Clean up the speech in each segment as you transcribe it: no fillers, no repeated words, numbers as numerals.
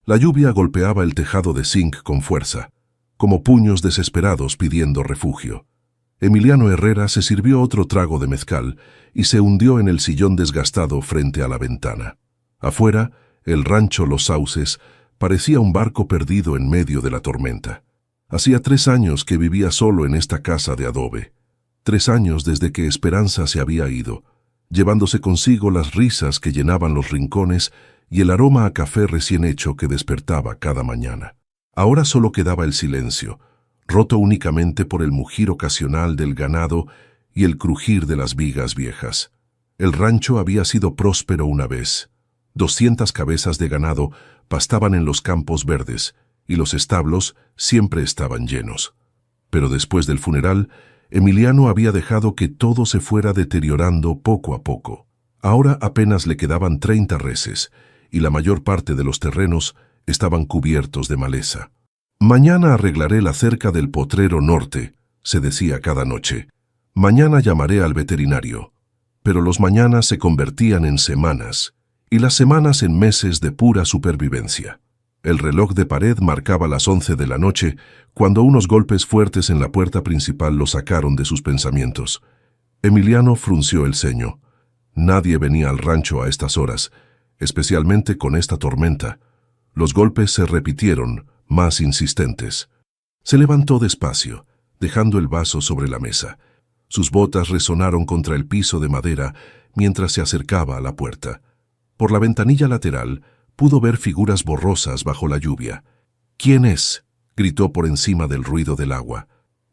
La lluvia golpeaba el tejado de zinc con fuerza, como puños desesperados pidiendo refugio. Emiliano Herrera se sirvió otro trago de mezcal y se hundió en el sillón desgastado frente a la ventana. Afuera, el rancho Los Sauces parecía un barco perdido en medio de la tormenta. Hacía 3 años que vivía solo en esta casa de adobe. 3 años desde que Esperanza se había ido, llevándose consigo las risas que llenaban los rincones y el aroma a café recién hecho que despertaba cada mañana. Ahora solo quedaba el silencio, roto únicamente por el mugir ocasional del ganado y el crujir de las vigas viejas. El rancho había sido próspero una vez. 200 cabezas de ganado pastaban en los campos verdes y los establos siempre estaban llenos. Pero después del funeral, Emiliano había dejado que todo se fuera deteriorando poco a poco. Ahora apenas le quedaban 30 reses y la mayor parte de los terrenos estaban cubiertos de maleza. «Mañana arreglaré la cerca del potrero norte», se decía cada noche. «Mañana llamaré al veterinario». Pero los mañanas se convertían en semanas, y las semanas en meses de pura supervivencia. El reloj de pared marcaba las 11 de la noche, cuando unos golpes fuertes en la puerta principal lo sacaron de sus pensamientos. Emiliano frunció el ceño. Nadie venía al rancho a estas horas, especialmente con esta tormenta. Los golpes se repitieron, más insistentes. Se levantó despacio, dejando el vaso sobre la mesa. Sus botas resonaron contra el piso de madera mientras se acercaba a la puerta. Por la ventanilla lateral pudo ver figuras borrosas bajo la lluvia. «¿Quién es?», gritó por encima del ruido del agua.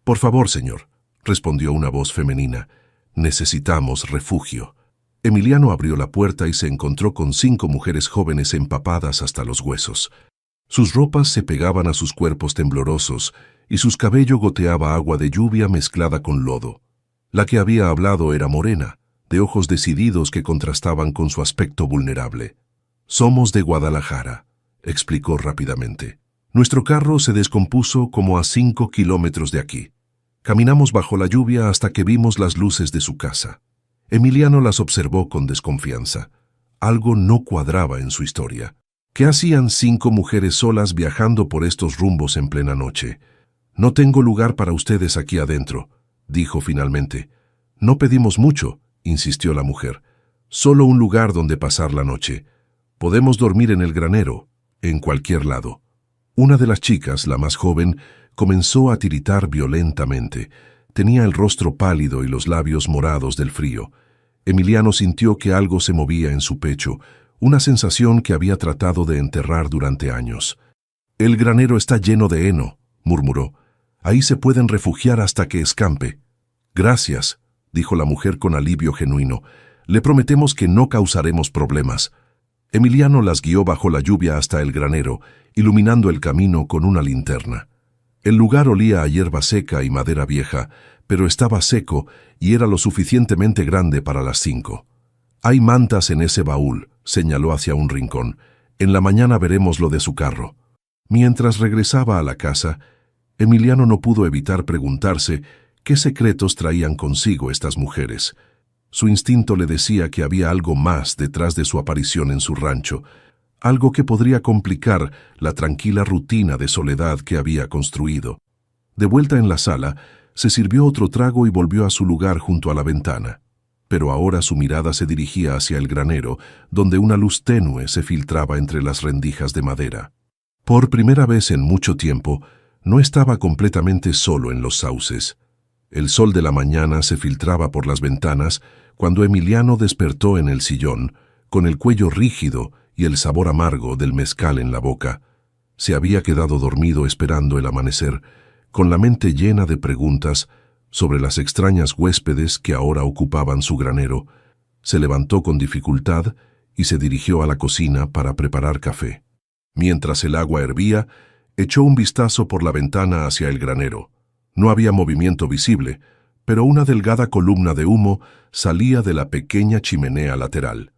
«Por favor, señor», respondió una voz femenina. «Necesitamos refugio». Emiliano abrió la puerta y se encontró con 5 mujeres jóvenes empapadas hasta los huesos. Sus ropas se pegaban a sus cuerpos temblorosos y sus cabellos goteaba agua de lluvia mezclada con lodo. La que había hablado era morena, de ojos decididos que contrastaban con su aspecto vulnerable. «Somos de Guadalajara», explicó rápidamente. «Nuestro carro se descompuso como a 5 kilómetros de aquí. Caminamos bajo la lluvia hasta que vimos las luces de su casa». Emiliano las observó con desconfianza. Algo no cuadraba en su historia. ¿Qué hacían 5 mujeres solas viajando por estos rumbos en plena noche? «No tengo lugar para ustedes aquí adentro», dijo finalmente. «No pedimos mucho», insistió la mujer. «Solo un lugar donde pasar la noche. Podemos dormir en el granero, en cualquier lado». Una de las chicas, la más joven, comenzó a tiritar violentamente. Tenía el rostro pálido y los labios morados del frío. Emiliano sintió que algo se movía en su pecho, una sensación que había tratado de enterrar durante años. «El granero está lleno de heno», murmuró. «Ahí se pueden refugiar hasta que escampe». «Gracias», dijo la mujer con alivio genuino. «Le prometemos que no causaremos problemas». Emiliano las guió bajo la lluvia hasta el granero, iluminando el camino con una linterna. El lugar olía a hierba seca y madera vieja, pero estaba seco y era lo suficientemente grande para las 5. «Hay mantas en ese baúl», señaló hacia un rincón. «En la mañana veremos lo de su carro». Mientras regresaba a la casa, Emiliano no pudo evitar preguntarse qué secretos traían consigo estas mujeres. Su instinto le decía que había algo más detrás de su aparición en su rancho, algo que podría complicar la tranquila rutina de soledad que había construido. De vuelta en la sala, se sirvió otro trago y volvió a su lugar junto a la ventana. Pero ahora su mirada se dirigía hacia el granero, donde una luz tenue se filtraba entre las rendijas de madera. Por primera vez en mucho tiempo, no estaba completamente solo en Los Sauces. El sol de la mañana se filtraba por las ventanas cuando Emiliano despertó en el sillón, con el cuello rígido y el sabor amargo del mezcal en la boca. Se había quedado dormido esperando el amanecer, con la mente llena de preguntas sobre las extrañas huéspedes que ahora ocupaban su granero. Se levantó con dificultad y se dirigió a la cocina para preparar café. Mientras el agua hervía, echó un vistazo por la ventana hacia el granero. No había movimiento visible, pero una delgada columna de humo salía de la pequeña chimenea lateral.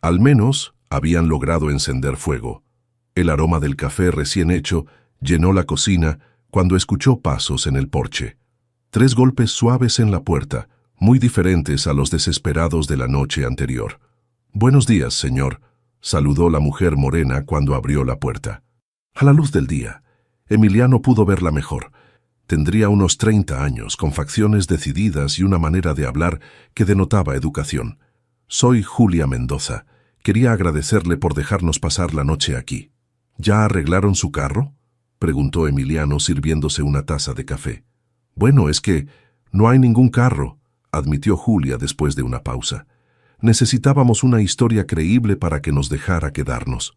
Al menos habían logrado encender fuego. El aroma del café recién hecho llenó la cocina cuando escuchó pasos en el porche. 3 golpes suaves en la puerta, muy diferentes a los desesperados de la noche anterior. «Buenos días, señor», saludó la mujer morena cuando abrió la puerta. A la luz del día, Emiliano pudo verla mejor. Tendría unos 30 años, con facciones decididas y una manera de hablar que denotaba educación. Soy Julia Mendoza. Quería agradecerle por dejarnos pasar la noche aquí. ¿Ya arreglaron su carro?, preguntó Emiliano sirviéndose una taza de café. Bueno, es que no hay ningún carro, admitió Julia después de una pausa. Necesitábamos una historia creíble para que nos dejara quedarnos.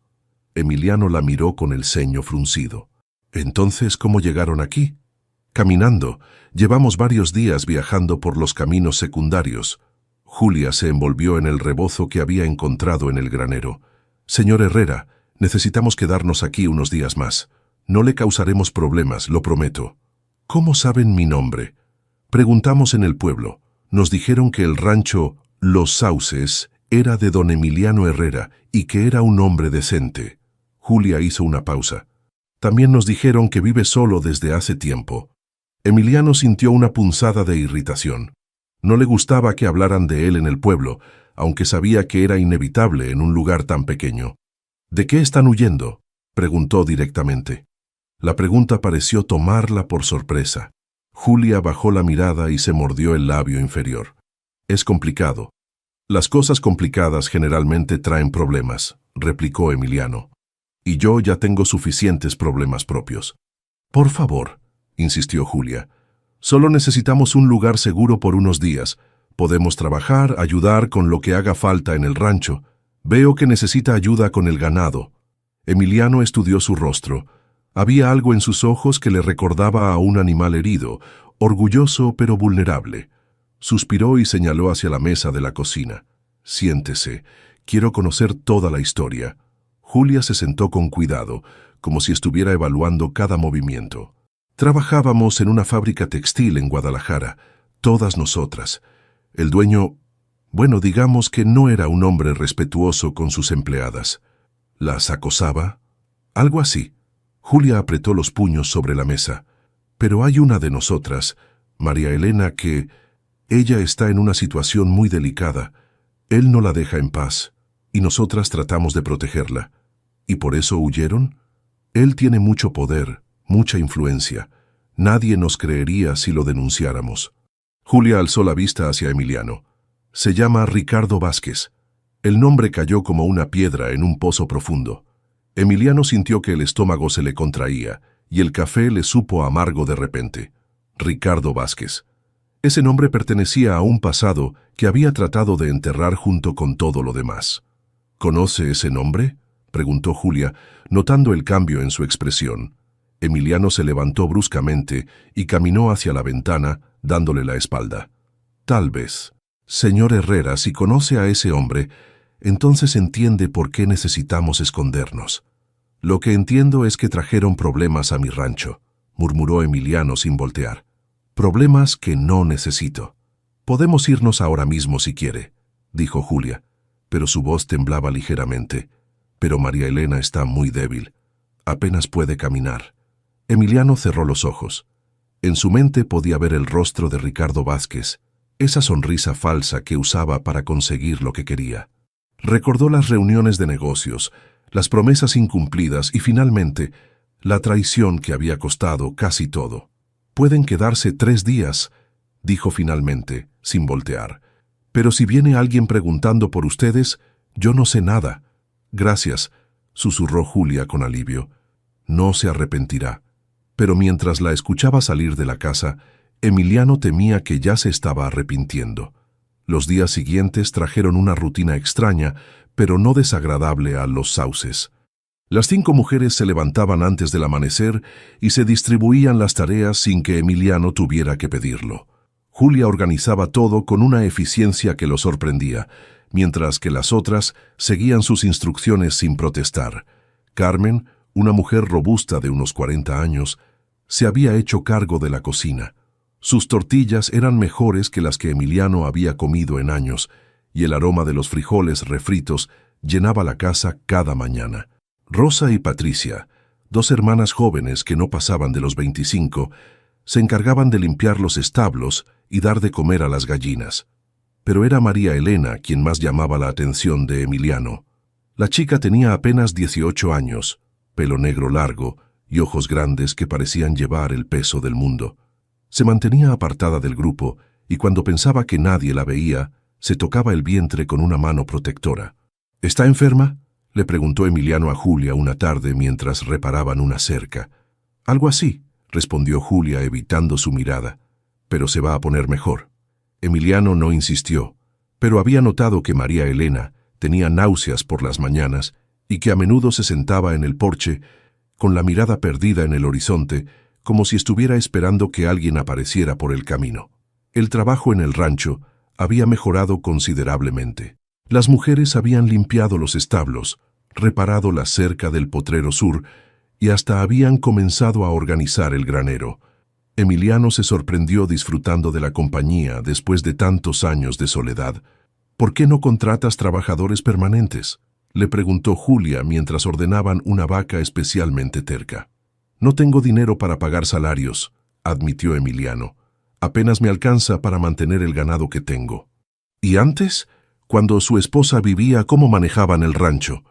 Emiliano la miró con el ceño fruncido. Entonces, ¿cómo llegaron aquí? Caminando. Llevamos varios días viajando por los caminos secundarios. Julia se envolvió en el rebozo que había encontrado en el granero. Señor Herrera, necesitamos quedarnos aquí unos días más. No le causaremos problemas, lo prometo. ¿Cómo saben mi nombre? Preguntamos en el pueblo. Nos dijeron que el rancho Los Sauces era de don Emiliano Herrera y que era un hombre decente. Julia hizo una pausa. También nos dijeron que vive solo desde hace tiempo. Emiliano sintió una punzada de irritación. No le gustaba que hablaran de él en el pueblo, aunque sabía que era inevitable en un lugar tan pequeño. ¿De qué están huyendo?, preguntó directamente. La pregunta pareció tomarla por sorpresa. Julia bajó la mirada y se mordió el labio inferior. Es complicado. Las cosas complicadas generalmente traen problemas, replicó Emiliano. Y yo ya tengo suficientes problemas propios. Por favor, insistió Julia. Solo necesitamos un lugar seguro por unos días. Podemos trabajar, ayudar con lo que haga falta en el rancho. Veo que necesita ayuda con el ganado. Emiliano estudió su rostro. Había algo en sus ojos que le recordaba a un animal herido, orgulloso pero vulnerable. Suspiró y señaló hacia la mesa de la cocina. Siéntese. Quiero conocer toda la historia. Julia se sentó con cuidado, como si estuviera evaluando cada movimiento. Trabajábamos en una fábrica textil en Guadalajara, todas nosotras. El dueño, bueno, digamos que no era un hombre respetuoso con sus empleadas. ¿Las acosaba? Algo así. Julia apretó los puños sobre la mesa. Pero hay una de nosotras, María Elena, que... Ella está en una situación muy delicada. Él no la deja en paz, y nosotras tratamos de protegerla. ¿Y por eso huyeron? Él tiene mucho poder, mucha influencia. Nadie nos creería si lo denunciáramos. Julia alzó la vista hacia Emiliano. Se llama Ricardo Vázquez. El nombre cayó como una piedra en un pozo profundo. Emiliano sintió que el estómago se le contraía, y el café le supo amargo de repente. Ricardo Vázquez. Ese nombre pertenecía a un pasado que había tratado de enterrar junto con todo lo demás. ¿Conoce ese nombre?, preguntó Julia, notando el cambio en su expresión. Emiliano se levantó bruscamente y caminó hacia la ventana, dándole la espalda. Tal vez. Señor Herrera, si conoce a ese hombre, entonces entiende por qué necesitamos escondernos. Lo que entiendo es que trajeron problemas a mi rancho, murmuró Emiliano sin voltear. Problemas que no necesito. Podemos irnos ahora mismo si quiere, dijo Julia, pero su voz temblaba ligeramente. Pero María Elena está muy débil. Apenas puede caminar. Emiliano cerró los ojos. En su mente podía ver el rostro de Ricardo Vázquez, esa sonrisa falsa que usaba para conseguir lo que quería. Recordó las reuniones de negocios, las promesas incumplidas y finalmente la traición que había costado casi todo. Pueden quedarse 3 días, dijo finalmente, sin voltear. Pero si viene alguien preguntando por ustedes, yo no sé nada. Gracias, susurró Julia con alivio. No se arrepentirá. Pero mientras la escuchaba salir de la casa, Emiliano temía que ya se estaba arrepintiendo. Los días siguientes trajeron una rutina extraña, pero no desagradable a Los Sauces. Las 5 mujeres se levantaban antes del amanecer y se distribuían las tareas sin que Emiliano tuviera que pedirlo. Julia organizaba todo con una eficiencia que lo sorprendía, mientras que las otras seguían sus instrucciones sin protestar. Carmen, una mujer robusta de unos 40 años, se había hecho cargo de la cocina. Sus tortillas eran mejores que las que Emiliano había comido en años, y el aroma de los frijoles refritos llenaba la casa cada mañana. Rosa y Patricia, 2 hermanas jóvenes que no pasaban de los 25, se encargaban de limpiar los establos y dar de comer a las gallinas. Pero era María Elena quien más llamaba la atención de Emiliano. La chica tenía apenas 18 años, pelo negro largo y ojos grandes que parecían llevar el peso del mundo. Se mantenía apartada del grupo y cuando pensaba que nadie la veía, se tocaba el vientre con una mano protectora. ¿Está enferma?, le preguntó Emiliano a Julia una tarde mientras reparaban una cerca. Algo así, respondió Julia evitando su mirada, pero se va a poner mejor. Emiliano no insistió, pero había notado que María Elena tenía náuseas por las mañanas y que a menudo se sentaba en el porche con la mirada perdida en el horizonte, como si estuviera esperando que alguien apareciera por el camino. El trabajo en el rancho había mejorado considerablemente. Las mujeres habían limpiado los establos, reparado la cerca del potrero sur y hasta habían comenzado a organizar el granero. Emiliano se sorprendió disfrutando de la compañía después de tantos años de soledad. ¿Por qué no contratas trabajadores permanentes?, le preguntó Julia mientras ordenaban una vaca especialmente terca. No tengo dinero para pagar salarios, admitió Emiliano. Apenas me alcanza para mantener el ganado que tengo. ¿Y antes? Cuando su esposa vivía, ¿cómo manejaban el rancho?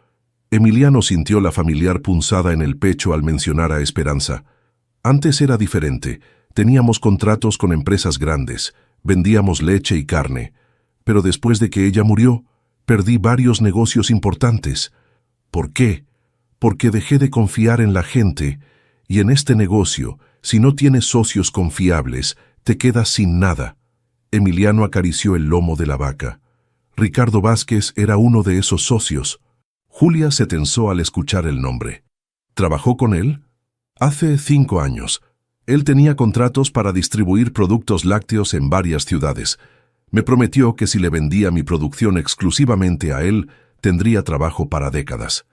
Emiliano sintió la familiar punzada en el pecho al mencionar a Esperanza. Antes era diferente. Teníamos contratos con empresas grandes, vendíamos leche y carne. Pero después de que ella murió, perdí varios negocios importantes. ¿Por qué? Porque dejé de confiar en la gente, y en este negocio, si no tienes socios confiables, te quedas sin nada. Emiliano acarició el lomo de la vaca. Ricardo Vázquez era uno de esos socios. Julia se tensó al escuchar el nombre. ¿Trabajó con él? Hace 5 años. Él tenía contratos para distribuir productos lácteos en varias ciudades. Me prometió que si le vendía mi producción exclusivamente a él, tendría trabajo para décadas.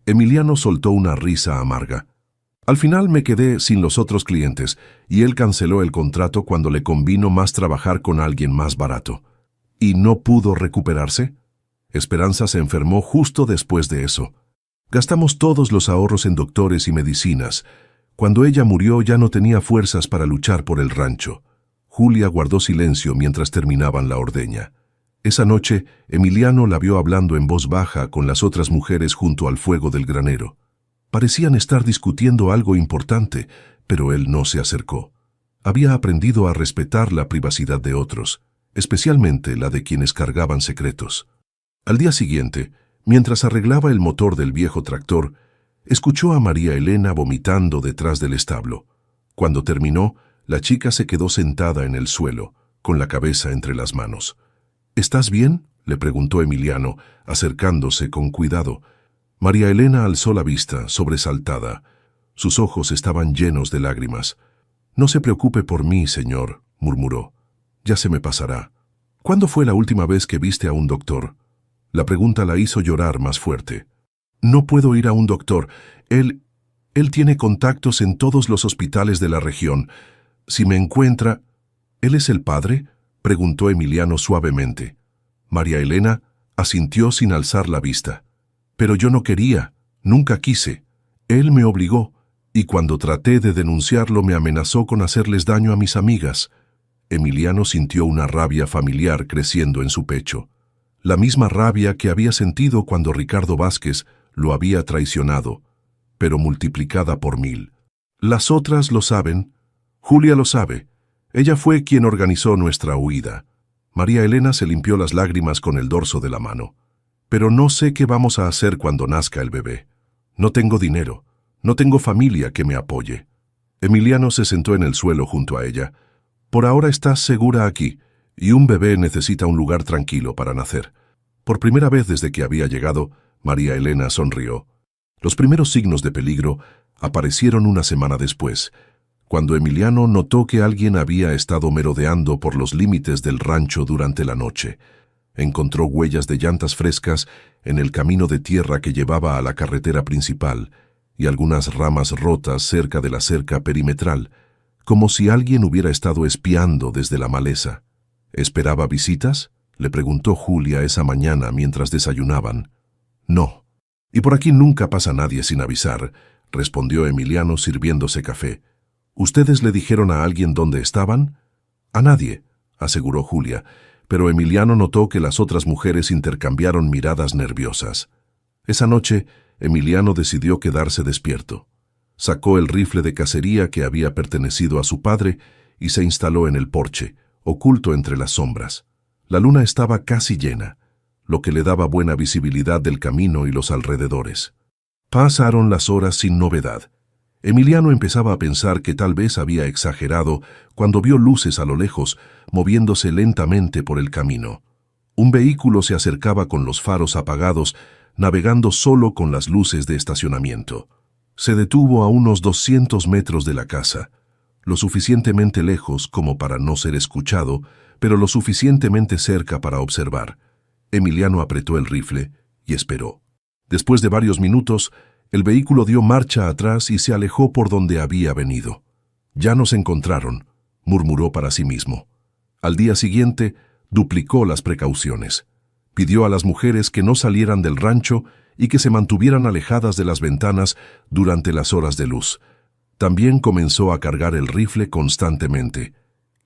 Emiliano soltó una risa amarga. Al final me quedé sin los otros clientes y él canceló el contrato cuando le convino más trabajar con alguien más barato. ¿Y no pudo recuperarse? Esperanza se enfermó justo después de eso. Gastamos todos los ahorros en doctores y medicinas. Cuando ella murió ya no tenía fuerzas para luchar por el rancho. Julia guardó silencio mientras terminaban la ordeña. Esa noche, Emiliano la vio hablando en voz baja con las otras mujeres junto al fuego del granero. Parecían estar discutiendo algo importante, pero él no se acercó. Había aprendido a respetar la privacidad de otros, especialmente la de quienes cargaban secretos. Al día siguiente, mientras arreglaba el motor del viejo tractor, escuchó a María Elena vomitando detrás del establo. Cuando terminó, la chica se quedó sentada en el suelo, con la cabeza entre las manos. ¿Estás bien?, le preguntó Emiliano, acercándose con cuidado. María Elena alzó la vista, sobresaltada. Sus ojos estaban llenos de lágrimas. «No se preocupe por mí, señor», murmuró. «Ya se me pasará». «¿Cuándo fue la última vez que viste a un doctor?». La pregunta la hizo llorar más fuerte. «No puedo ir a un doctor. Él tiene contactos en todos los hospitales de la región. Si me encuentra...» «¿Él es el padre?», preguntó Emiliano suavemente. María Elena asintió sin alzar la vista. «Pero yo no quería, nunca quise. Él me obligó, y cuando traté de denunciarlo me amenazó con hacerles daño a mis amigas». Emiliano sintió una rabia familiar creciendo en su pecho. La misma rabia que había sentido cuando Ricardo Vázquez lo había traicionado, pero multiplicada por 1000. «Las otras lo saben. Julia lo sabe. Ella fue quien organizó nuestra huida». María Elena se limpió las lágrimas con el dorso de la mano. «Pero no sé qué vamos a hacer cuando nazca el bebé. No tengo dinero. No tengo familia que me apoye». Emiliano se sentó en el suelo junto a ella. «Por ahora estás segura aquí, y un bebé necesita un lugar tranquilo para nacer». Por primera vez desde que había llegado, María Elena sonrió. Los primeros signos de peligro aparecieron una semana después, cuando Emiliano notó que alguien había estado merodeando por los límites del rancho durante la noche. Encontró huellas de llantas frescas en el camino de tierra que llevaba a la carretera principal y algunas ramas rotas cerca de la cerca perimetral, como si alguien hubiera estado espiando desde la maleza. «¿Esperaba visitas?», le preguntó Julia esa mañana mientras desayunaban. «No. Y por aquí nunca pasa nadie sin avisar», respondió Emiliano sirviéndose café. «¿Ustedes le dijeron a alguien dónde estaban?». «A nadie», aseguró Julia, pero Emiliano notó que las otras mujeres intercambiaron miradas nerviosas. Esa noche, Emiliano decidió quedarse despierto. Sacó el rifle de cacería que había pertenecido a su padre y se instaló en el porche, oculto entre las sombras. La luna estaba casi llena, lo que le daba buena visibilidad del camino y los alrededores. Pasaron las horas sin novedad. Emiliano empezaba a pensar que tal vez había exagerado cuando vio luces a lo lejos, moviéndose lentamente por el camino. Un vehículo se acercaba con los faros apagados, navegando solo con las luces de estacionamiento. Se detuvo a unos 200 metros de la casa, lo suficientemente lejos como para no ser escuchado, pero lo suficientemente cerca para observar. Emiliano apretó el rifle y esperó. Después de varios minutos, el vehículo dio marcha atrás y se alejó por donde había venido. «Ya nos encontraron», murmuró para sí mismo. Al día siguiente, duplicó las precauciones. Pidió a las mujeres que no salieran del rancho y que se mantuvieran alejadas de las ventanas durante las horas de luz. También comenzó a cargar el rifle constantemente.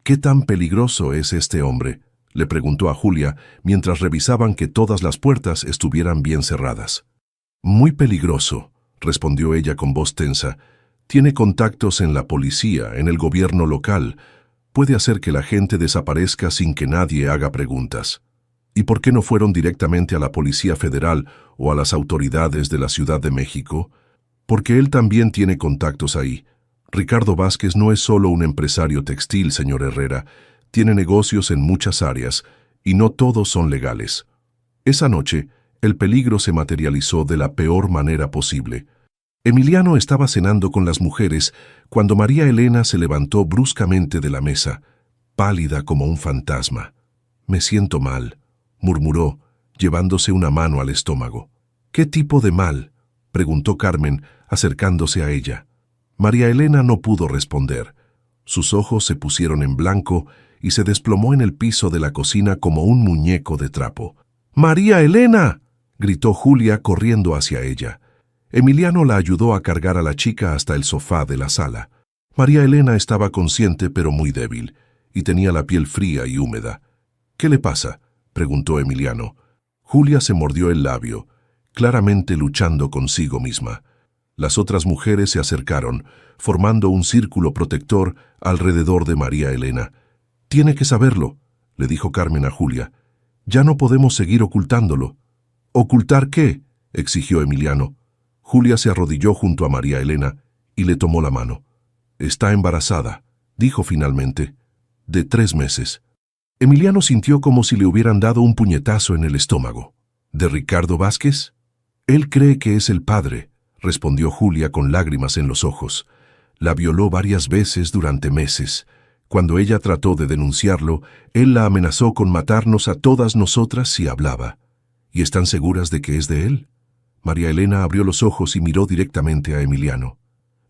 «¿Qué tan peligroso es este hombre?», le preguntó a Julia mientras revisaban que todas las puertas estuvieran bien cerradas. «Muy peligroso», respondió ella con voz tensa. «Tiene contactos en la policía, en el gobierno local. Puede hacer que la gente desaparezca sin que nadie haga preguntas». «¿Y por qué no fueron directamente a la Policía Federal o a las autoridades de la Ciudad de México?» «Porque él también tiene contactos ahí. Ricardo Vázquez no es solo un empresario textil, señor Herrera. Tiene negocios en muchas áreas, y no todos son legales». Esa noche, el peligro se materializó de la peor manera posible. Emiliano estaba cenando con las mujeres cuando María Elena se levantó bruscamente de la mesa, pálida como un fantasma. «Me siento mal», murmuró, llevándose una mano al estómago. «¿Qué tipo de mal?», preguntó Carmen, acercándose a ella. María Elena no pudo responder. Sus ojos se pusieron en blanco y se desplomó en el piso de la cocina como un muñeco de trapo. «¡María Elena!», gritó Julia corriendo hacia ella. Emiliano la ayudó a cargar a la chica hasta el sofá de la sala. María Elena estaba consciente pero muy débil, y tenía la piel fría y húmeda. «¿Qué le pasa?», preguntó Emiliano. Julia se mordió el labio, claramente luchando consigo misma. Las otras mujeres se acercaron, formando un círculo protector alrededor de María Elena. «Tiene que saberlo», le dijo Carmen a Julia. «Ya no podemos seguir ocultándolo». «¿Ocultar qué?», exigió Emiliano. Julia se arrodilló junto a María Elena y le tomó la mano. «Está embarazada», dijo finalmente. «De 3 meses». Emiliano sintió como si le hubieran dado un puñetazo en el estómago. «¿De Ricardo Vázquez?». «Él cree que es el padre», respondió Julia con lágrimas en los ojos. «La violó varias veces durante meses. Cuando ella trató de denunciarlo, él la amenazó con matarnos a todas nosotras si hablaba». «¿Y están seguras de que es de él?». María Elena abrió los ojos y miró directamente a Emiliano.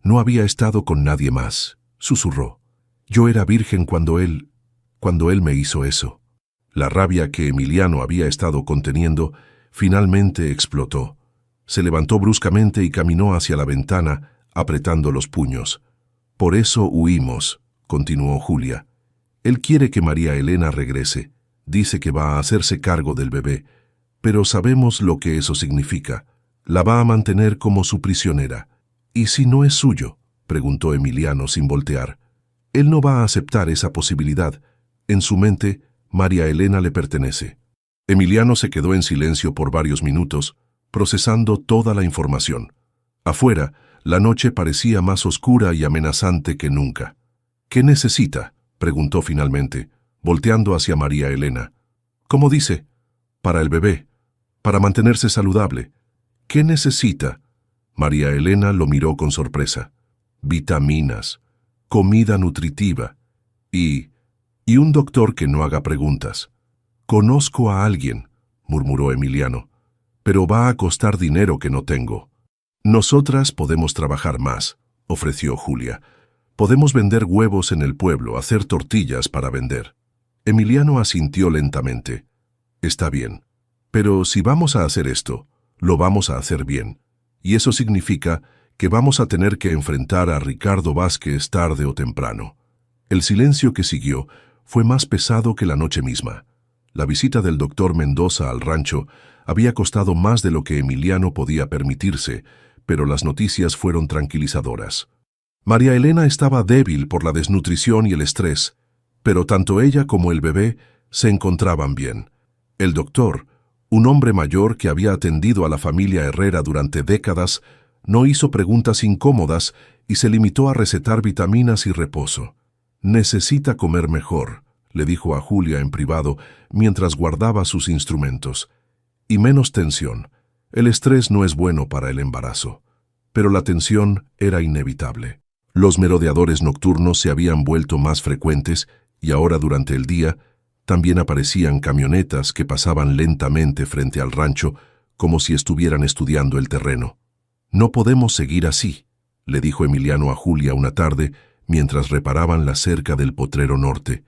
«No había estado con nadie más», susurró. «Yo era virgen cuando él me hizo eso». La rabia que Emiliano había estado conteniendo finalmente explotó. Se levantó bruscamente y caminó hacia la ventana, apretando los puños. «Por eso huimos», continuó Julia. «Él quiere que María Elena regrese. Dice que va a hacerse cargo del bebé. Pero sabemos lo que eso significa. La va a mantener como su prisionera». «¿Y si no es suyo?», preguntó Emiliano sin voltear. «Él no va a aceptar esa posibilidad. En su mente, María Elena le pertenece». Emiliano se quedó en silencio por varios minutos, procesando toda la información. Afuera, la noche parecía más oscura y amenazante que nunca. «¿Qué necesita?», preguntó finalmente, volteando hacia María Elena. «¿Cómo dice?». «Para el bebé, para mantenerse saludable». «¿Qué necesita?». María Elena lo miró con sorpresa. «Vitaminas, comida nutritiva y un doctor que no haga preguntas». «Conozco a alguien», murmuró Emiliano, «pero va a costar dinero que no tengo». «Nosotras podemos trabajar más», ofreció Julia. «Podemos vender huevos en el pueblo, hacer tortillas para vender». Emiliano asintió lentamente. «Está bien. Pero si vamos a hacer esto, lo vamos a hacer bien. Y eso significa que vamos a tener que enfrentar a Ricardo Vázquez tarde o temprano». El silencio que siguió fue más pesado que la noche misma. La visita del doctor Mendoza al rancho Había costado más de lo que Emiliano podía permitirse, pero las noticias fueron tranquilizadoras. María Elena estaba débil por la desnutrición y el estrés, pero tanto ella como el bebé se encontraban bien. El doctor, un hombre mayor que había atendido a la familia Herrera durante décadas, no hizo preguntas incómodas y se limitó a recetar vitaminas y reposo. «Necesita comer mejor», le dijo a Julia en privado mientras guardaba sus instrumentos. «Y menos tensión. El estrés no es bueno para el embarazo». Pero la tensión era inevitable. Los merodeadores nocturnos se habían vuelto más frecuentes y ahora durante el día también aparecían camionetas que pasaban lentamente frente al rancho como si estuvieran estudiando el terreno. «No podemos seguir así», le dijo Emiliano a Julia una tarde mientras reparaban la cerca del potrero norte.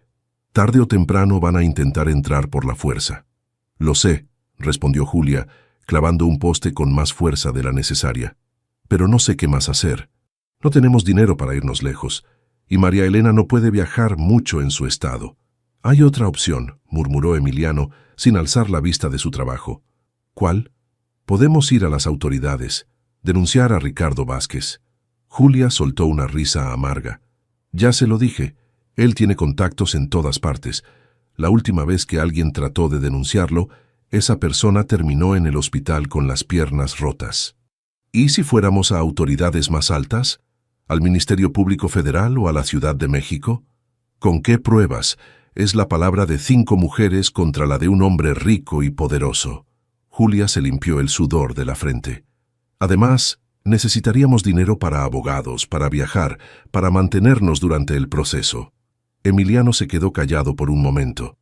«Tarde o temprano van a intentar entrar por la fuerza». «Lo sé», respondió Julia, clavando un poste con más fuerza de la necesaria. «Pero no sé qué más hacer. No tenemos dinero para irnos lejos, y María Elena no puede viajar mucho en su estado». «Hay otra opción», murmuró Emiliano, sin alzar la vista de su trabajo. «¿Cuál?» «Podemos ir a las autoridades, denunciar a Ricardo Vázquez». Julia soltó una risa amarga. «Ya se lo dije, él tiene contactos en todas partes. La última vez que alguien trató de denunciarlo, esa persona terminó en el hospital con las piernas rotas». «¿Y si fuéramos a autoridades más altas? ¿Al Ministerio Público Federal o a la Ciudad de México? ¿Con qué pruebas? Es la palabra de 5 mujeres contra la de un hombre rico y poderoso». Julia se limpió el sudor de la frente. «Además, necesitaríamos dinero para abogados, para viajar, para mantenernos durante el proceso». Emiliano se quedó callado por un momento.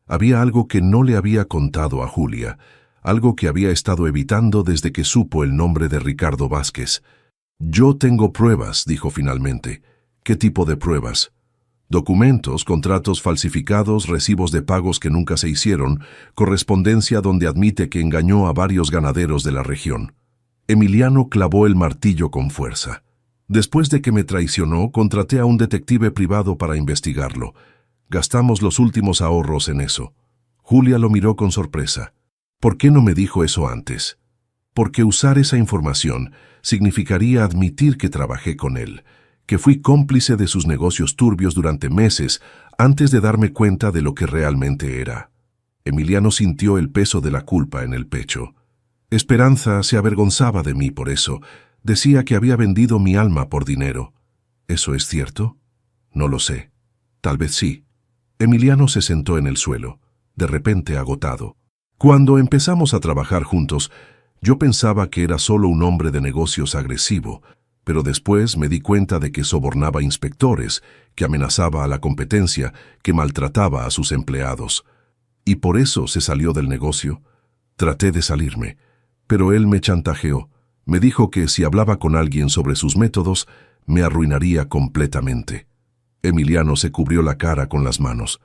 Había algo que no le había contado a Julia, algo que había estado evitando desde que supo el nombre de Ricardo Vázquez. «Yo tengo pruebas», dijo finalmente. «¿Qué tipo de pruebas?» «Documentos, contratos falsificados, recibos de pagos que nunca se hicieron, correspondencia donde admite que engañó a varios ganaderos de la región». Emiliano clavó el martillo con fuerza. «Después de que me traicionó, contraté a un detective privado para investigarlo. Gastamos los últimos ahorros en eso». Julia lo miró con sorpresa. «¿Por qué no me dijo eso antes?» «Porque usar esa información significaría admitir que trabajé con él, que fui cómplice de sus negocios turbios durante meses antes de darme cuenta de lo que realmente era». Emiliano sintió el peso de la culpa en el pecho. «Esperanza se avergonzaba de mí por eso. Decía que había vendido mi alma por dinero». «¿Eso es cierto?» «No lo sé. Tal vez sí». Emiliano se sentó en el suelo, de repente agotado. «Cuando empezamos a trabajar juntos, yo pensaba que era solo un hombre de negocios agresivo, pero después me di cuenta de que sobornaba inspectores, que amenazaba a la competencia, que maltrataba a sus empleados. Y por eso se salió del negocio. Traté de salirme, pero él me chantajeó. Me dijo que si hablaba con alguien sobre sus métodos, me arruinaría completamente». Emiliano se cubrió la cara con las manos.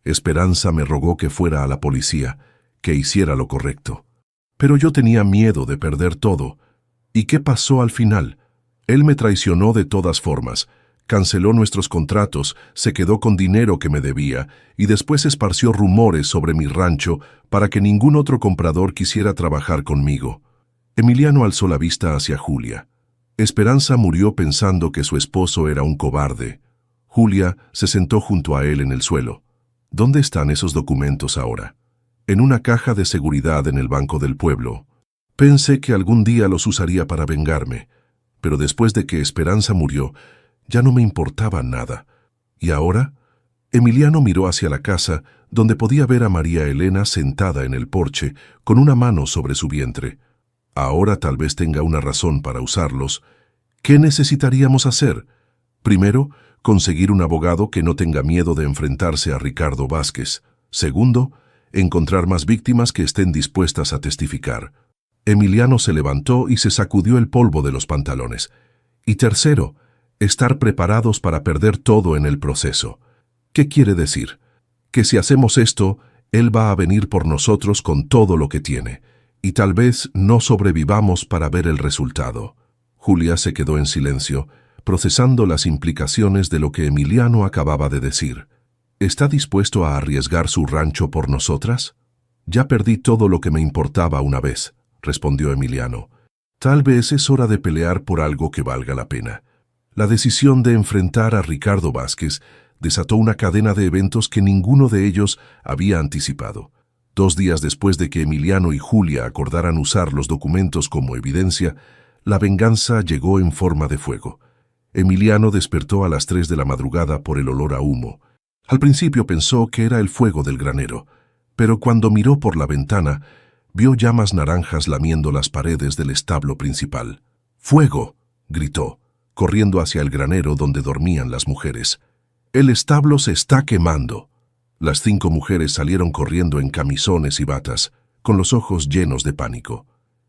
«Esperanza me rogó que fuera a la policía, que hiciera lo correcto. Pero yo tenía miedo de perder todo. ¿Y qué pasó al final? Él me traicionó de todas formas, canceló nuestros contratos, se quedó con dinero que me debía y después esparció rumores sobre mi rancho para que ningún otro comprador quisiera trabajar conmigo». Emiliano alzó la vista hacia Julia. Esperanza murió pensando que su esposo era un cobarde. Julia se sentó junto a él en el suelo. «¿Dónde están esos documentos ahora?» «En una caja de seguridad en el Banco del Pueblo. Pensé que algún día los usaría para vengarme, pero después de que Esperanza murió, ya no me importaba nada. ¿Y ahora?» Emiliano miró hacia la casa, donde podía ver a María Elena sentada en el porche, con una mano sobre su vientre. «Ahora tal vez tenga una razón para usarlos. ¿Qué necesitaríamos hacer? Primero, conseguir un abogado que no tenga miedo de enfrentarse a Ricardo Vázquez. Segundo, encontrar más víctimas que estén dispuestas a testificar». Emiliano se levantó y se sacudió el polvo de los pantalones. «Y tercero, estar preparados para perder todo en el proceso». «¿Qué quiere decir?» «Que si hacemos esto, él va a venir por nosotros con todo lo que tiene, y tal vez no sobrevivamos para ver el resultado». Julia se quedó en silencio, procesando las implicaciones de lo que Emiliano acababa de decir. «¿Está dispuesto a arriesgar su rancho por nosotras?» Ya perdí todo lo que me importaba una vez, respondió Emiliano. Tal vez es hora de pelear por algo que valga la pena. La decisión de enfrentar a Ricardo Vázquez desató una cadena de eventos que ninguno de ellos había anticipado. 2 días después de que Emiliano y Julia acordaran usar los documentos como evidencia, la venganza llegó en forma de fuego. Emiliano despertó a las 3 de la madrugada por el olor a humo. Al principio pensó que era el fuego del granero, pero cuando miró por la ventana, vio llamas naranjas lamiendo las paredes del establo principal. ¡Fuego!, gritó, corriendo hacia el granero donde dormían las mujeres. «El establo se está quemando». Las 5 mujeres salieron corriendo en camisones y batas, con los ojos llenos de pánico.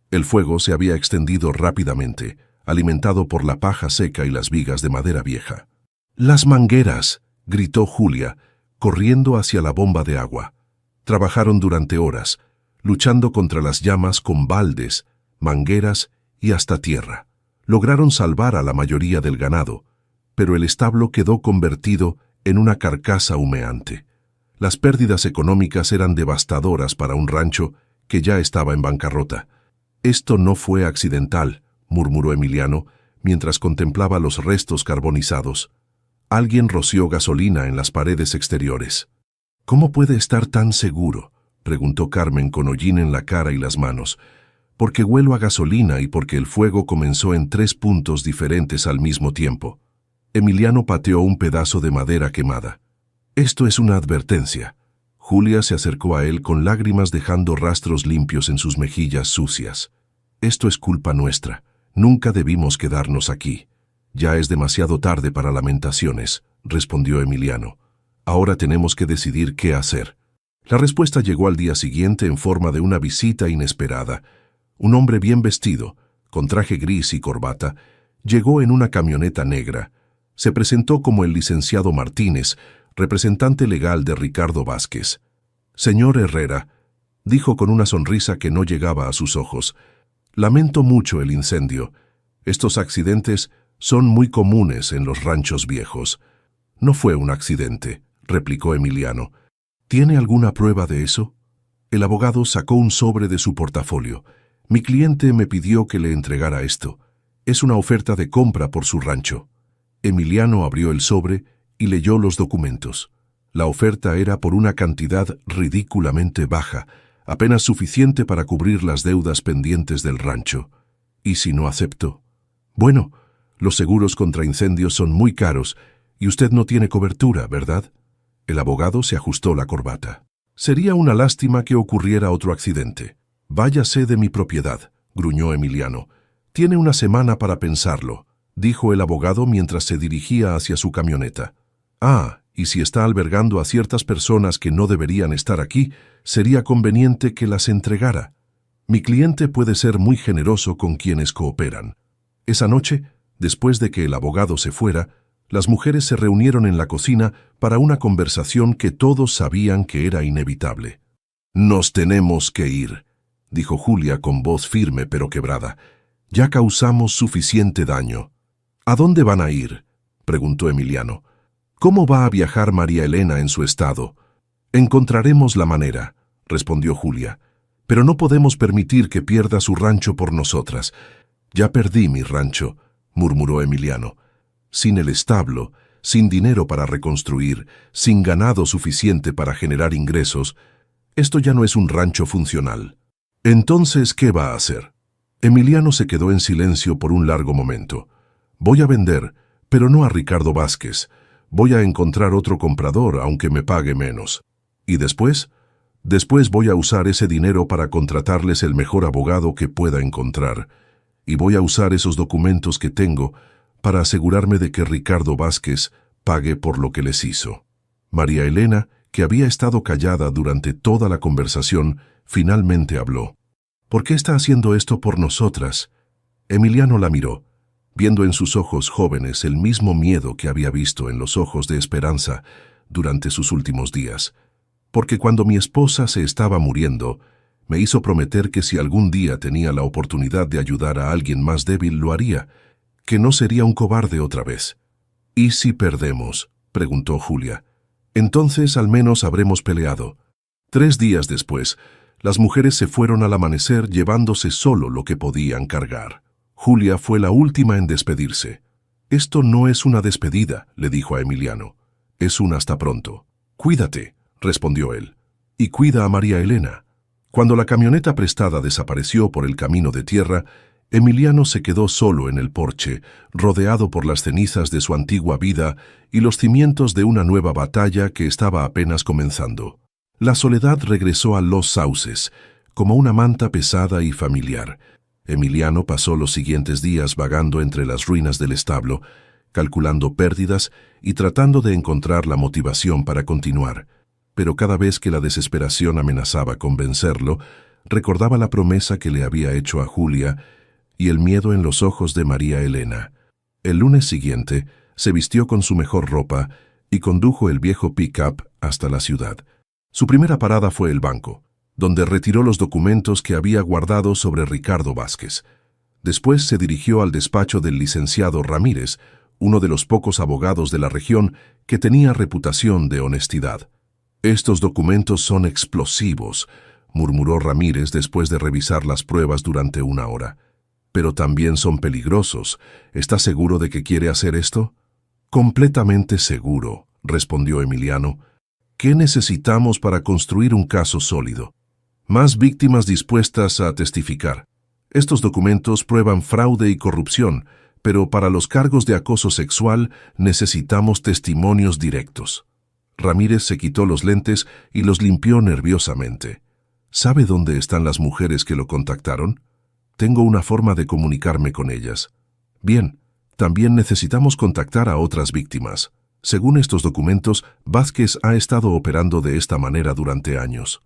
El fuego se había extendido rápidamente, alimentado por la paja seca y las vigas de madera vieja. «¡Las mangueras!», gritó Julia, corriendo hacia la bomba de agua. Trabajaron durante horas, luchando contra las llamas con baldes, mangueras y hasta tierra. Lograron salvar a la mayoría del ganado, pero el establo quedó convertido en una carcasa humeante. Las pérdidas económicas eran devastadoras para un rancho que ya estaba en bancarrota. «Esto no fue accidental», murmuró Emiliano, mientras contemplaba los restos carbonizados. «Alguien roció gasolina en las paredes exteriores». «¿Cómo puede estar tan seguro?», preguntó Carmen con hollín en la cara y las manos. «Porque huelo a gasolina y porque el fuego comenzó en 3 puntos diferentes al mismo tiempo». Emiliano pateó un pedazo de madera quemada. «Esto es una advertencia». Julia se acercó a él con lágrimas dejando rastros limpios en sus mejillas sucias. «Esto es culpa nuestra. Nunca debimos quedarnos aquí». «Ya es demasiado tarde para lamentaciones», respondió Emiliano. «Ahora tenemos que decidir qué hacer». La respuesta llegó al día siguiente en forma de una visita inesperada. Un hombre bien vestido, con traje gris y corbata, llegó en una camioneta negra. Se presentó como el licenciado Martínez, representante legal de Ricardo Vázquez. «Señor Herrera», dijo con una sonrisa que no llegaba a sus ojos, «lamento mucho el incendio. Estos accidentes son muy comunes en los ranchos viejos». «No fue un accidente», replicó Emiliano. «¿Tiene alguna prueba de eso?» El abogado sacó un sobre de su portafolio. «Mi cliente me pidió que le entregara esto. Es una oferta de compra por su rancho». Emiliano abrió el sobre y leyó los documentos. La oferta era por una cantidad ridículamente baja, apenas suficiente para cubrir las deudas pendientes del rancho. ¿Y si no acepto? «Bueno, los seguros contra incendios son muy caros y usted no tiene cobertura, ¿verdad?» El abogado se ajustó la corbata. «Sería una lástima que ocurriera otro accidente». «Váyase de mi propiedad», gruñó Emiliano. «Tiene una semana para pensarlo», dijo el abogado mientras se dirigía hacia su camioneta. «Ah, y si está albergando a ciertas personas que no deberían estar aquí, sería conveniente que las entregara. Mi cliente puede ser muy generoso con quienes cooperan». Esa noche, después de que el abogado se fuera, las mujeres se reunieron en la cocina para una conversación que todos sabían que era inevitable. «Nos tenemos que ir», dijo Julia con voz firme pero quebrada. «Ya causamos suficiente daño». «¿A dónde van a ir?», preguntó Emiliano. «¿Cómo va a viajar María Elena en su estado?» «Encontraremos la manera», respondió Julia. «Pero no podemos permitir que pierda su rancho por nosotras». «Ya perdí mi rancho», murmuró Emiliano. «Sin el establo, sin dinero para reconstruir, sin ganado suficiente para generar ingresos, esto ya no es un rancho funcional». «Entonces, ¿qué va a hacer?». Emiliano se quedó en silencio por un largo momento. «Voy a vender, pero no a Ricardo Vázquez. Voy a encontrar otro comprador, aunque me pague menos. ¿Y después? Después voy a usar ese dinero para contratarles el mejor abogado que pueda encontrar. Y voy a usar esos documentos que tengo para asegurarme de que Ricardo Vázquez pague por lo que les hizo». María Elena, que había estado callada durante toda la conversación, finalmente habló. «¿Por qué está haciendo esto por nosotras?». Emiliano la miró, viendo en sus ojos jóvenes el mismo miedo que había visto en los ojos de Esperanza durante sus últimos días. «Porque cuando mi esposa se estaba muriendo, me hizo prometer que si algún día tenía la oportunidad de ayudar a alguien más débil, lo haría, que no sería un cobarde otra vez». «¿Y si perdemos?», preguntó Julia. «Entonces al menos habremos peleado». 3 días después, Las mujeres se fueron al amanecer llevándose solo lo que podían cargar. Julia fue la última en despedirse. «Esto no es una despedida», le dijo a Emiliano. «Es un hasta pronto». «Cuídate», respondió él. «Y cuida a María Elena». Cuando la camioneta prestada desapareció por el camino de tierra, Emiliano se quedó solo en el porche, rodeado por las cenizas de su antigua vida y los cimientos de una nueva batalla que estaba apenas comenzando. La soledad regresó a Los Sauces, como una manta pesada y familiar. Emiliano pasó los siguientes días vagando entre las ruinas del establo, calculando pérdidas y tratando de encontrar la motivación para continuar. Pero cada vez que la desesperación amenazaba con vencerlo, recordaba la promesa que le había hecho a Julia y el miedo en los ojos de María Elena. El lunes siguiente, se vistió con su mejor ropa y condujo el viejo pick-up hasta la ciudad. Su primera parada fue el banco, donde retiró los documentos que había guardado sobre Ricardo Vázquez. Después se dirigió al despacho del licenciado Ramírez, uno de los pocos abogados de la región que tenía reputación de honestidad. «Estos documentos son explosivos», murmuró Ramírez después de revisar las pruebas durante una hora. «Pero también son peligrosos. ¿Está seguro de que quiere hacer esto?» «Completamente seguro», respondió Emiliano. «¿Qué necesitamos para construir un caso sólido? Más víctimas dispuestas a testificar. Estos documentos prueban fraude y corrupción, pero para los cargos de acoso sexual necesitamos testimonios directos». Ramírez se quitó los lentes y los limpió nerviosamente. «¿Sabe dónde están las mujeres que lo contactaron? Tengo una forma de comunicarme con ellas». «Bien, también necesitamos contactar a otras víctimas. Según estos documentos, Vázquez ha estado operando de esta manera durante años.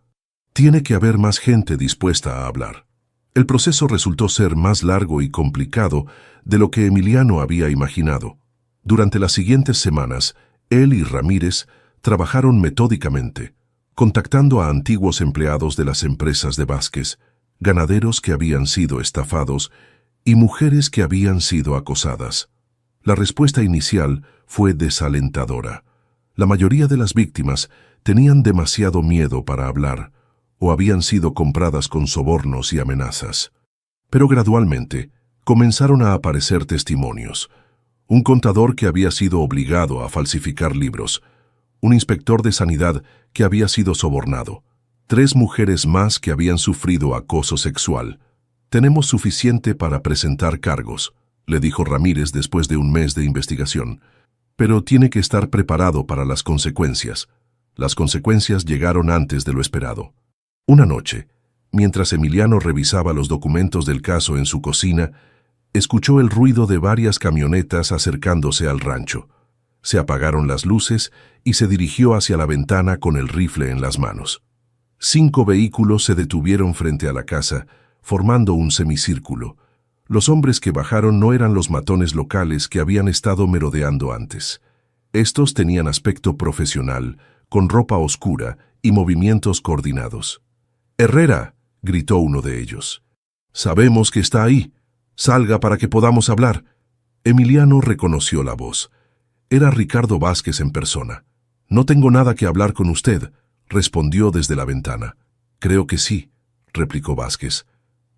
Tiene que haber más gente dispuesta a hablar». El proceso resultó ser más largo y complicado de lo que Emiliano había imaginado. Durante las siguientes semanas, él y Ramírez trabajaron metódicamente, contactando a antiguos empleados de las empresas de Vázquez, ganaderos que habían sido estafados y mujeres que habían sido acosadas. La respuesta inicial fue desalentadora. La mayoría de las víctimas tenían demasiado miedo para hablar o habían sido compradas con sobornos y amenazas. Pero gradualmente comenzaron a aparecer testimonios. Un contador que había sido obligado a falsificar libros, un inspector de sanidad que había sido sobornado, 3 mujeres más que habían sufrido acoso sexual. «Tenemos suficiente para presentar cargos», le dijo Ramírez después de un mes de investigación. «Pero tiene que estar preparado para las consecuencias». Las consecuencias llegaron antes de lo esperado. Una noche, mientras Emiliano revisaba los documentos del caso en su cocina, escuchó el ruido de varias camionetas acercándose al rancho. Se apagaron las luces y se dirigió hacia la ventana con el rifle en las manos. 5 vehículos se detuvieron frente a la casa, formando un semicírculo. Los hombres que bajaron no eran los matones locales que habían estado merodeando antes. Estos tenían aspecto profesional, con ropa oscura y movimientos coordinados. «¡Herrera!», gritó uno de ellos. «Sabemos que está ahí. Salga para que podamos hablar». Emiliano reconoció la voz. Era Ricardo Vázquez en persona. «No tengo nada que hablar con usted», respondió desde la ventana. «Creo que sí», replicó Vázquez.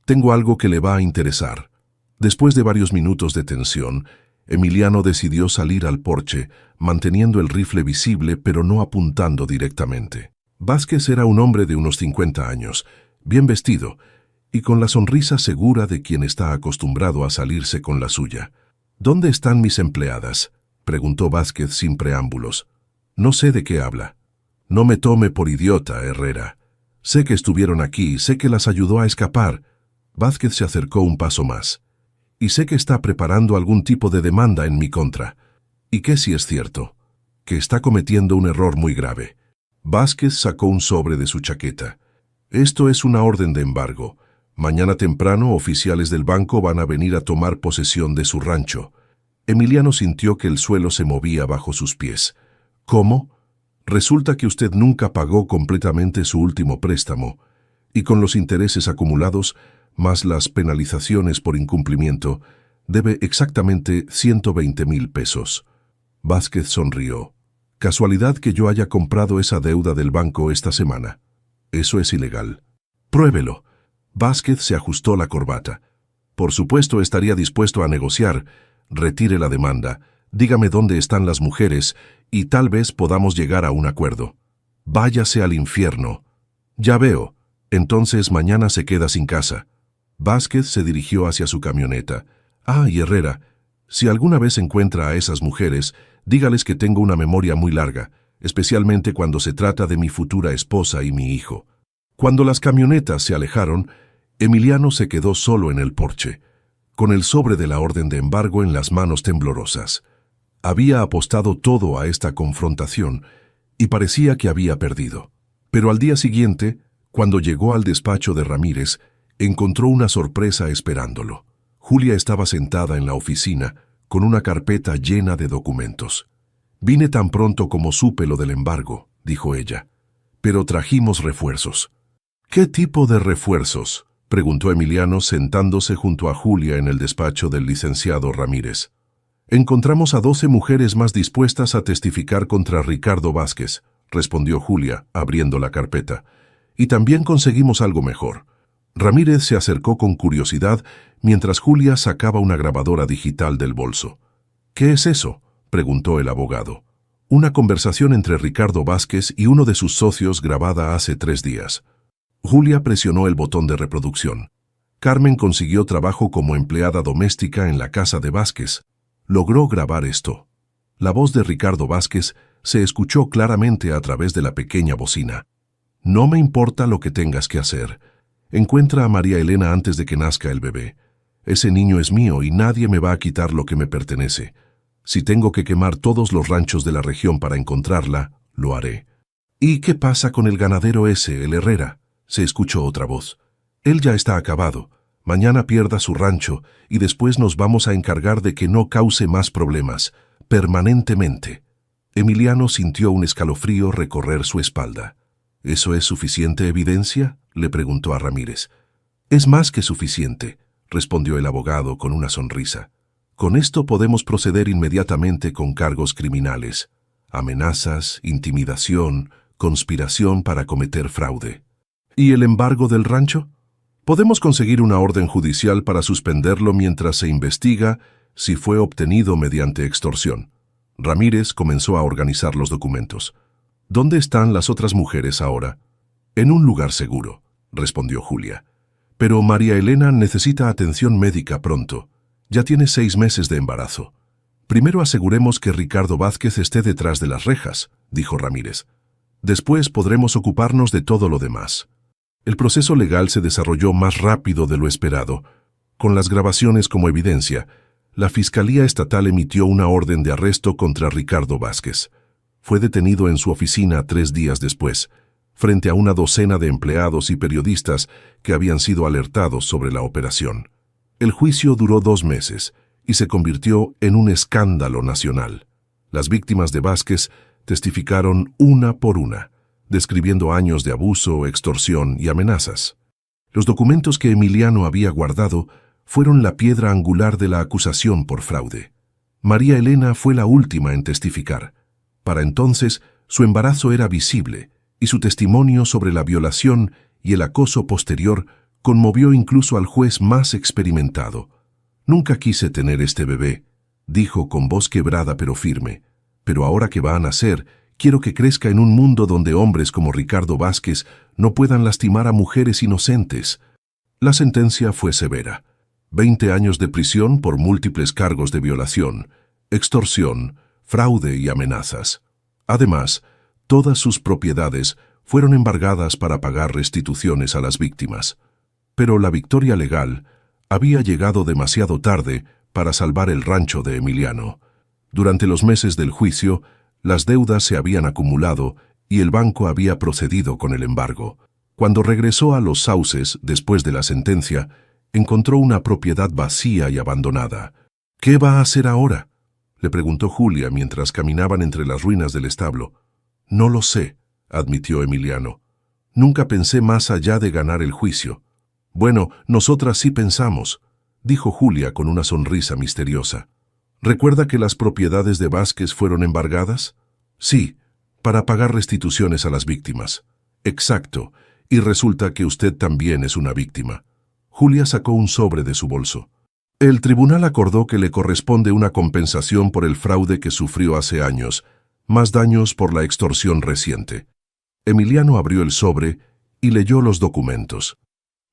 «Tengo algo que le va a interesar». Después de varios minutos de tensión, Emiliano decidió salir al porche, manteniendo el rifle visible pero no apuntando directamente. Vázquez era un hombre de unos 50 años, bien vestido, y con la sonrisa segura de quien está acostumbrado a salirse con la suya. «¿Dónde están mis empleadas?», preguntó Vázquez sin preámbulos. «No sé de qué habla». «No me tome por idiota, Herrera. Sé que estuvieron aquí, sé que las ayudó a escapar». Vázquez se acercó un paso más. «Y sé que está preparando algún tipo de demanda en mi contra. ¿Y qué si es cierto? Que está cometiendo un error muy grave». Vázquez sacó un sobre de su chaqueta. «Esto es una orden de embargo. Mañana temprano oficiales del banco van a venir a tomar posesión de su rancho». Emiliano sintió que el suelo se movía bajo sus pies. «¿Cómo? Resulta que usted nunca pagó completamente su último préstamo, y con los intereses acumulados, más las penalizaciones por incumplimiento, debe exactamente 120,000 pesos». Vázquez sonrió. «¿Casualidad que yo haya comprado esa deuda del banco esta semana?» «Eso es ilegal». Pruébelo. Vázquez se ajustó la corbata. Por supuesto estaría dispuesto a negociar. Retire la demanda. Dígame dónde están las mujeres y tal vez podamos llegar a un acuerdo. Váyase al infierno. Ya veo. Entonces mañana se queda sin casa. Vázquez se dirigió hacia su camioneta. Y Herrera, si alguna vez encuentra a esas mujeres, dígales que tengo una memoria muy larga, especialmente cuando se trata de mi futura esposa y mi hijo. Cuando las camionetas se alejaron, Emiliano se quedó solo en el porche, con el sobre de la orden de embargo en las manos temblorosas. Había apostado todo a esta confrontación y parecía que había perdido. Pero al día siguiente, cuando llegó al despacho de Ramírez, encontró una sorpresa esperándolo. Julia estaba sentada en la oficina, con una carpeta llena de documentos. «Vine tan pronto como supe lo del embargo», dijo ella. «Pero trajimos refuerzos». «¿Qué tipo de refuerzos?», preguntó Emiliano sentándose junto a Julia en el despacho del licenciado Ramírez. «Encontramos a 12 mujeres más dispuestas a testificar contra Ricardo Vázquez», respondió Julia, abriendo la carpeta. «Y también conseguimos algo mejor». Ramírez se acercó con curiosidad mientras Julia sacaba una grabadora digital del bolso. «¿Qué es eso?», preguntó el abogado. «Una conversación entre Ricardo Vázquez y uno de sus socios grabada hace 3 días». Julia presionó el botón de reproducción. Carmen consiguió trabajo como empleada doméstica en la casa de Vázquez. Logró grabar esto. La voz de Ricardo Vázquez se escuchó claramente a través de la pequeña bocina. «No me importa lo que tengas que hacer. Encuentra a María Elena antes de que nazca el bebé. Ese niño es mío y nadie me va a quitar lo que me pertenece. Si tengo que quemar todos los ranchos de la región para encontrarla, lo haré». «¿Y qué pasa con el ganadero ese, el Herrera?», se escuchó otra voz. «Él ya está acabado. Mañana pierda su rancho y después nos vamos a encargar de que no cause más problemas, permanentemente». Emiliano sintió un escalofrío recorrer su espalda. «¿Eso es suficiente evidencia?», le preguntó a Ramírez. «Es más que suficiente», respondió el abogado con una sonrisa. «Con esto podemos proceder inmediatamente con cargos criminales, amenazas, intimidación, conspiración para cometer fraude». «¿Y el embargo del rancho?». «Podemos conseguir una orden judicial para suspenderlo mientras se investiga si fue obtenido mediante extorsión». Ramírez comenzó a organizar los documentos. «¿Dónde están las otras mujeres ahora?». «En un lugar seguro», respondió Julia. «Pero María Elena necesita atención médica pronto. Ya tiene 6 meses de embarazo». «Primero aseguremos que Ricardo Vázquez esté detrás de las rejas», dijo Ramírez. «Después podremos ocuparnos de todo lo demás». El proceso legal se desarrolló más rápido de lo esperado. Con las grabaciones como evidencia, la Fiscalía Estatal emitió una orden de arresto contra Ricardo Vázquez. Fue detenido en su oficina 3 días después, frente a una docena de empleados y periodistas que habían sido alertados sobre la operación. El juicio duró 2 meses y se convirtió en un escándalo nacional. Las víctimas de Vázquez testificaron una por una, describiendo años de abuso, extorsión y amenazas. Los documentos que Emiliano había guardado fueron la piedra angular de la acusación por fraude. María Elena fue la última en testificar. Para entonces, su embarazo era visible y su testimonio sobre la violación y el acoso posterior conmovió incluso al juez más experimentado. «Nunca quise tener este bebé», dijo con voz quebrada pero firme, «pero ahora que va a nacer, quiero que crezca en un mundo donde hombres como Ricardo Vázquez no puedan lastimar a mujeres inocentes». La sentencia fue severa. 20 años de prisión por múltiples cargos de violación, extorsión, fraude y amenazas. Además, todas sus propiedades fueron embargadas para pagar restituciones a las víctimas. Pero la victoria legal había llegado demasiado tarde para salvar el rancho de Emiliano. Durante los meses del juicio, las deudas se habían acumulado y el banco había procedido con el embargo. Cuando regresó a Los Sauces después de la sentencia, encontró una propiedad vacía y abandonada. «¿Qué va a hacer ahora?», le preguntó Julia mientras caminaban entre las ruinas del establo. «No lo sé», admitió Emiliano. «Nunca pensé más allá de ganar el juicio». «Bueno, nosotras sí pensamos», dijo Julia con una sonrisa misteriosa. «¿Recuerda que las propiedades de Vázquez fueron embargadas?». «Sí, para pagar restituciones a las víctimas». «Exacto, Y resulta que usted también es una víctima. Julia sacó un sobre de su bolso. El tribunal acordó que le corresponde una compensación por el fraude que sufrió hace años, más daños por la extorsión reciente. Emiliano abrió el sobre y leyó los documentos.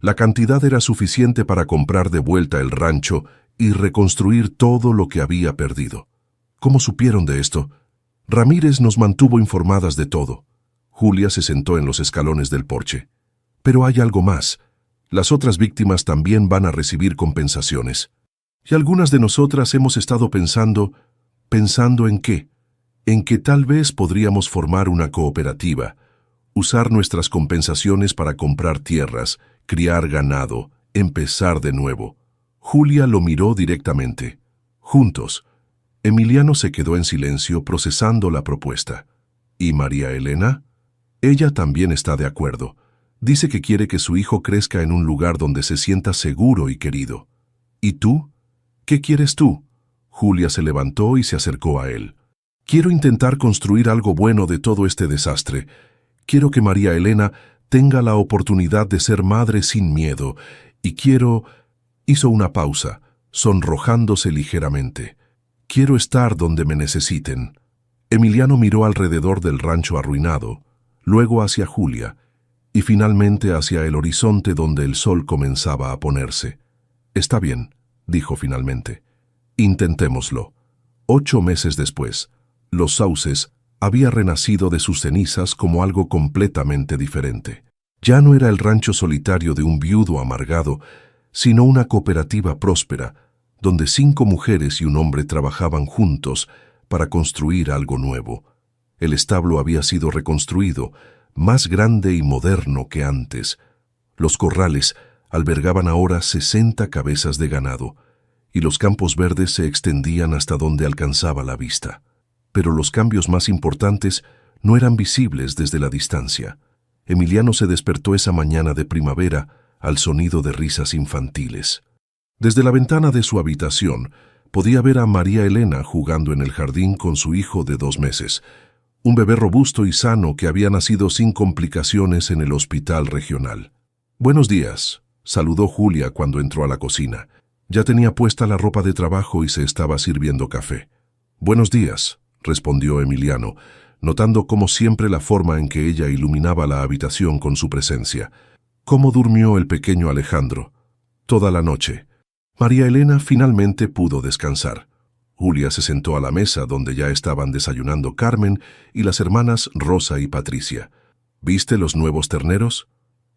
La cantidad era suficiente para comprar de vuelta el rancho y reconstruir todo lo que había perdido. ¿Cómo supieron de esto? Ramírez nos mantuvo informadas de todo. Julia se sentó en los escalones del porche. Pero hay algo más. Las otras víctimas también van a recibir compensaciones. Y algunas de nosotras hemos estado pensando ¿en qué? En que tal vez podríamos formar una cooperativa, usar nuestras compensaciones para comprar tierras, criar ganado, empezar de nuevo. Julia lo miró directamente. Juntos. Emiliano se quedó en silencio procesando la propuesta. ¿Y María Elena? Ella también está de acuerdo. Dice que quiere que su hijo crezca en un lugar donde se sienta seguro y querido. ¿Y tú? ¿Qué quieres tú? Julia se levantó y se acercó a él. Quiero intentar construir algo bueno de todo este desastre. Quiero que María Elena tenga la oportunidad de ser madre sin miedo. Y quiero... Hizo una pausa, sonrojándose ligeramente. Quiero estar donde me necesiten. Emiliano miró alrededor del rancho arruinado, luego hacia Julia, y finalmente hacia el horizonte donde el sol comenzaba a ponerse. Está bien, dijo finalmente. Intentémoslo. 8 meses después, Los Sauces había renacido de sus cenizas como algo completamente diferente. Ya no era el rancho solitario de un viudo amargado, sino una cooperativa próspera, donde 5 mujeres y un hombre trabajaban juntos para construir algo nuevo. El establo había sido reconstruido, más grande y moderno que antes. Los corrales albergaban ahora 60 cabezas de ganado, y los campos verdes se extendían hasta donde alcanzaba la vista. Pero los cambios más importantes no eran visibles desde la distancia. Emiliano se despertó esa mañana de primavera al sonido de risas infantiles. Desde la ventana de su habitación podía ver a María Elena jugando en el jardín con su hijo de 2 meses, un bebé robusto y sano que había nacido sin complicaciones en el hospital regional. «Buenos días», saludó Julia cuando entró a la cocina. Ya tenía puesta la ropa de trabajo y se estaba sirviendo café. «Buenos días», respondió Emiliano, notando como siempre la forma en que ella iluminaba la habitación con su presencia. «¿Cómo durmió el pequeño Alejandro?» «Toda la noche». María Elena finalmente pudo descansar. Julia se sentó a la mesa donde ya estaban desayunando Carmen y las hermanas Rosa y Patricia. «¿Viste los nuevos terneros?»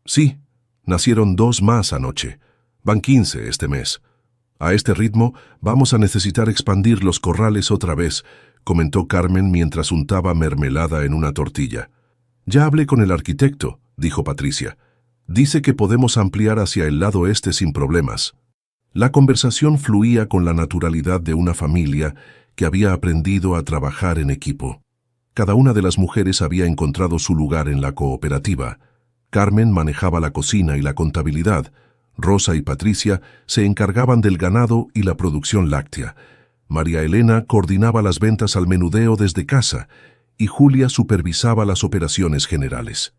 «Sí, nacieron 2 más anoche. Van 15 este mes. A este ritmo vamos a necesitar expandir los corrales otra vez», comentó Carmen mientras untaba mermelada en una tortilla. «Ya hablé con el arquitecto», dijo Patricia. «Dice que podemos ampliar hacia el lado este sin problemas». La conversación fluía con la naturalidad de una familia que había aprendido a trabajar en equipo. Cada una de las mujeres había encontrado su lugar en la cooperativa. Carmen manejaba la cocina y la contabilidad. Rosa y Patricia se encargaban del ganado y la producción láctea. María Elena coordinaba las ventas al menudeo desde casa y Julia supervisaba las operaciones generales.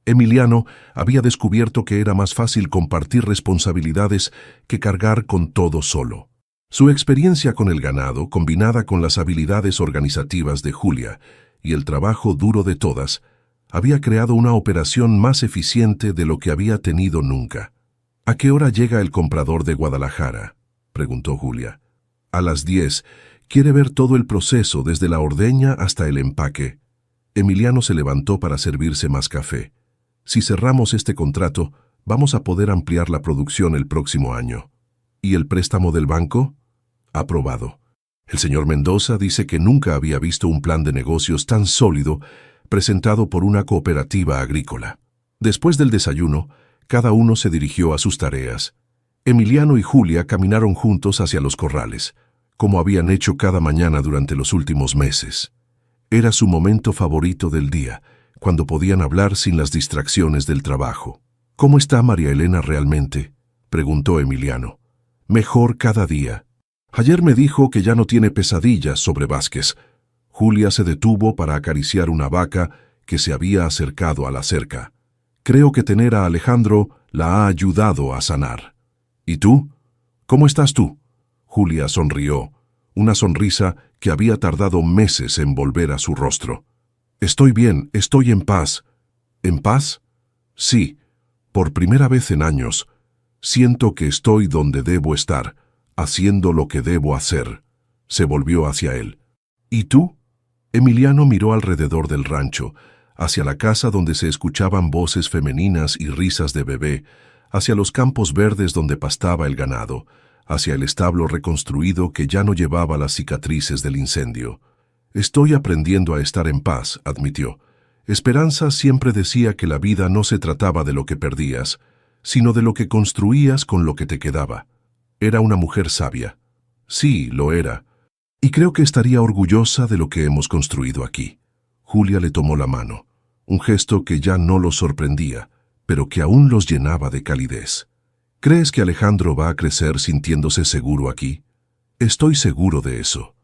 Emiliano había descubierto que era más fácil compartir responsabilidades que cargar con todo solo. Su experiencia con el ganado, combinada con las habilidades organizativas de Julia y el trabajo duro de todas, había creado una operación más eficiente de lo que había tenido nunca. «¿A qué hora llega el comprador de Guadalajara?», preguntó Julia. «A las 10. Quiere ver todo el proceso desde la ordeña hasta el empaque». Emiliano se levantó para servirse más café. «Si cerramos este contrato, vamos a poder ampliar la producción el próximo año». «¿Y el préstamo del banco?» «Aprobado. El señor Mendoza dice que nunca había visto un plan de negocios tan sólido presentado por una cooperativa agrícola». Después del desayuno, cada uno se dirigió a sus tareas. Emiliano y Julia caminaron juntos hacia los corrales, como habían hecho cada mañana durante los últimos meses. Era su momento favorito del día, cuando podían hablar sin las distracciones del trabajo. «¿Cómo está María Elena realmente?», preguntó Emiliano. «Mejor cada día. Ayer me dijo que ya no tiene pesadillas sobre Vázquez». Julia se detuvo para acariciar una vaca que se había acercado a la cerca. Creo que tener a Alejandro la ha ayudado a sanar. ¿Y tú? ¿Cómo estás tú? Julia sonrió, una sonrisa que había tardado meses en volver a su rostro. Estoy bien, estoy en paz. ¿En paz? Sí, por primera vez en años. Siento que estoy donde debo estar, haciendo lo que debo hacer. Se volvió hacia él. ¿Y tú? Emiliano miró alrededor del rancho, hacia la casa donde se escuchaban voces femeninas y risas de bebé, hacia los campos verdes donde pastaba el ganado, hacia el establo reconstruido que ya no llevaba las cicatrices del incendio. Estoy aprendiendo a estar en paz, admitió. Esperanza siempre decía que la vida no se trataba de lo que perdías, sino de lo que construías con lo que te quedaba. Era una mujer sabia. Sí, lo era. Y creo que estaría orgullosa de lo que hemos construido aquí. Julia le tomó la mano, un gesto que ya no los sorprendía, pero que aún los llenaba de calidez. ¿Crees que Alejandro va a crecer sintiéndose seguro aquí? Estoy seguro de eso.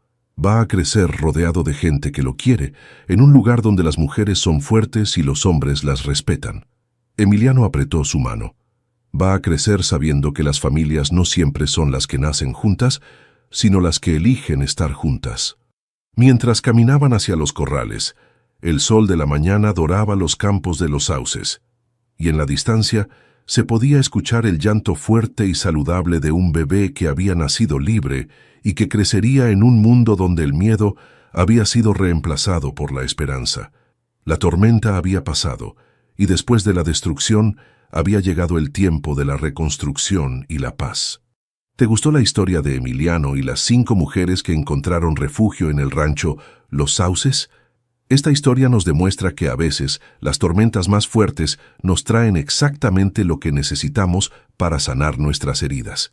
Va a crecer rodeado de gente que lo quiere, en un lugar donde las mujeres son fuertes y los hombres las respetan. Emiliano apretó su mano. Va a crecer sabiendo que las familias no siempre son las que nacen juntas, sino las que eligen estar juntas. Mientras caminaban hacia los corrales, el sol de la mañana doraba los campos de los sauces, y en la distancia se podía escuchar el llanto fuerte y saludable de un bebé que había nacido libre y que crecería en un mundo donde el miedo había sido reemplazado por la esperanza. La tormenta había pasado, y después de la destrucción había llegado el tiempo de la reconstrucción y la paz. ¿Te gustó la historia de Emiliano y las 5 mujeres que encontraron refugio en el rancho Los Sauces? Esta historia nos demuestra que a veces las tormentas más fuertes nos traen exactamente lo que necesitamos para sanar nuestras heridas.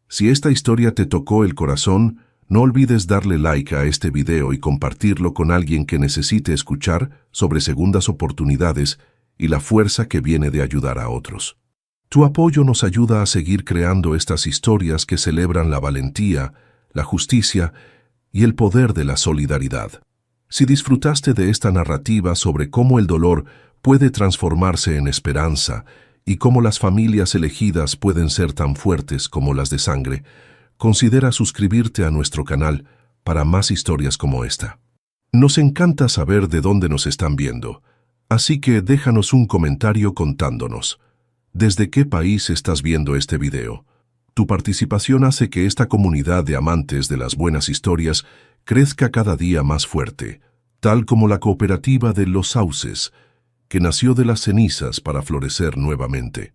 Si esta historia te tocó el corazón, no olvides darle like a este video y compartirlo con alguien que necesite escuchar sobre segundas oportunidades y la fuerza que viene de ayudar a otros. Tu apoyo nos ayuda a seguir creando estas historias que celebran la valentía, la justicia y el poder de la solidaridad. Si disfrutaste de esta narrativa sobre cómo el dolor puede transformarse en esperanza y cómo las familias elegidas pueden ser tan fuertes como las de sangre, considera suscribirte a nuestro canal para más historias como esta. Nos encanta saber de dónde nos están viendo, así que déjanos un comentario contándonos. ¿Desde qué país estás viendo este video? Tu participación hace que esta comunidad de amantes de las buenas historias crezca cada día más fuerte, tal como la cooperativa de Los Sauces, que nació de las cenizas para florecer nuevamente.